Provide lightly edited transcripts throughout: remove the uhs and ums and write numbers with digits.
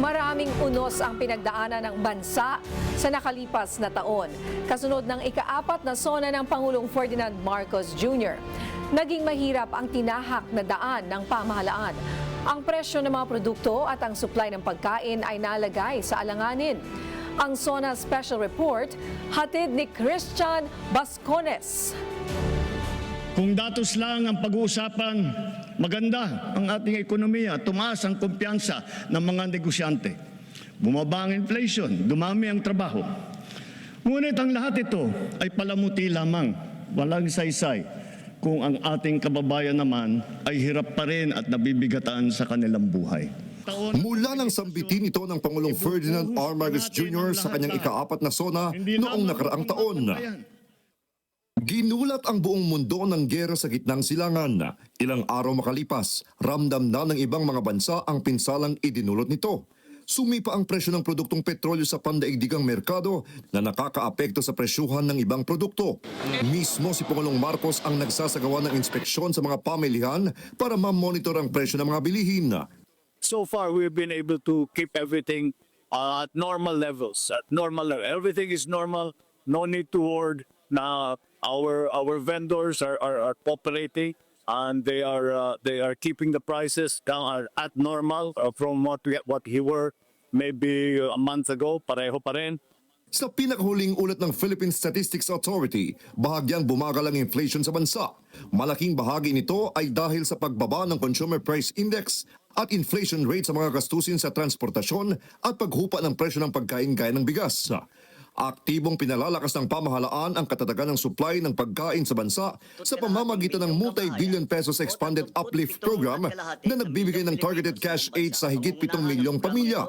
Maraming unos ang pinagdaanan ng bansa sa nakalipas na taon. Kasunod ng ika-4 na sona ng Pangulong Ferdinand Marcos Jr. Naging mahirap ang tinahak na daan ng pamahalaan. Ang presyo ng mga produkto at ang supply ng pagkain ay nalagay sa alanganin. Ang SONA Special Report, hatid ni Christian Bascones. Kung datos lang ang pag-uusapan, maganda ang ating ekonomiya, tumaas ang kumpiyansa ng mga negosyante. Bumaba ang inflation, dumami ang trabaho. Ngunit ang lahat ito ay palamuti lamang, walang saysay, kung ang ating kababayan naman ay hirap pa rin at nabibigatan sa kanilang buhay. Mula nang sambitin ito ng Pangulong Ferdinand R. Marcos Jr. sa kanyang ika-4 na sona noong nakaraang taon. Ginulat ang buong mundo ng giyera sa gitnang silangan. Ilang araw makalipas, ramdam na ng ibang mga bansa ang pinsalang idinulot nito. Sumipa ang presyo ng produktong petrolyo sa pandaigdigang merkado na nakakaapekto sa presyuhan ng ibang produkto. Mismo si Pangulong Marcos ang nagsasagawa ng inspeksyon sa mga pamilihan para ma-monitor ang presyo ng mga bilihin. So far, we've been able to keep everything at normal levels. Everything is normal. No need to hoard. Na our vendors are cooperating and they are keeping the prices down at normal from what he were maybe a month ago. Pareho pa rin. Sa pinakahuling ulat ng Philippine Statistics Authority, bahagyang bumagal ang inflation sa bansa. Malaking bahagi nito ay dahil sa pagbaba ng Consumer Price Index at inflation rate sa mga gastusin sa transportasyon at paghupa ng presyo ng pagkain gaya ng bigas. Aktibong pinalalakas ng pamahalaan ang katatagan ng supply ng pagkain sa bansa sa pamamagitan ng multi-billion pesos expanded uplift program na nagbibigay ng targeted cash aid sa higit 7 milyong pamilya.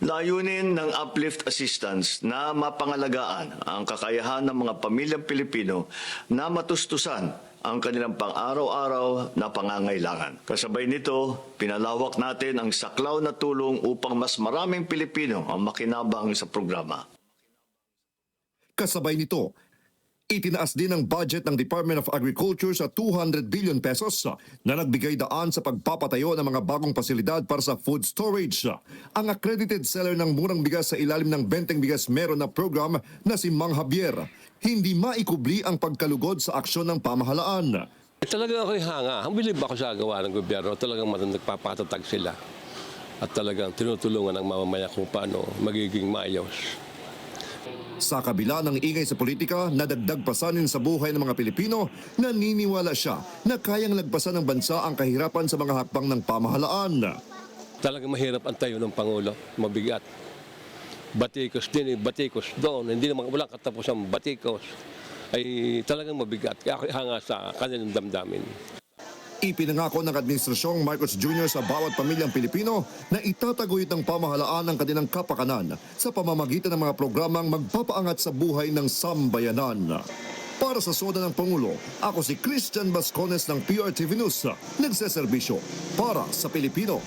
Layunin ng uplift assistance na mapangalagaan ang kakayahan ng mga pamilyang Pilipino na matustusan ang kanilang pang-araw-araw na pangangailangan. Kasabay nito, pinalawak natin ang saklaw na tulong upang mas maraming Pilipino ang makinabang sa programa. Kasabay nito, itinaas din ang budget ng Department of Agriculture sa 200 billion pesos na nagbigay daan sa pagpapatayo ng mga bagong pasilidad para sa food storage. Ang accredited seller ng murang bigas sa ilalim ng Benteng Bigas Meron na program na si Mang Javier, hindi maikubli ang pagkalugod sa aksyon ng pamahalaan. Talagang ako'y hanga. Ang bilib ako sa gawa ng gobyerno. Talagang nagpapatatag sila. At talagang tinutulungan ng mamamayan kung paano magiging maayos. Sa kabila ng ingay sa politika na dagdag pasanin sa buhay ng mga Pilipino, naniniwala siya na kayang lagpasan ng bansa ang kahirapan sa mga hakbang ng pamahalaan. Talagang mahirap ang tayo ng Pangulo. Mabigat. Batikos din, batikos doon. Hindi naman walang katapos ang batikos. Ay talagang mabigat. Kaya ako'y hanga sa kanilang damdamin. Ipinangako ng Administrasyong Marcos Jr. sa bawat pamilyang Pilipino na itataguyod ng pamahalaan ang kanilang kapakanan sa pamamagitan ng mga programang magpapaangat sa buhay ng sambayanan. Para sa Soda ng Pangulo, ako si Christian Bascones ng PRTV News, nagseserbisyo para sa Pilipino.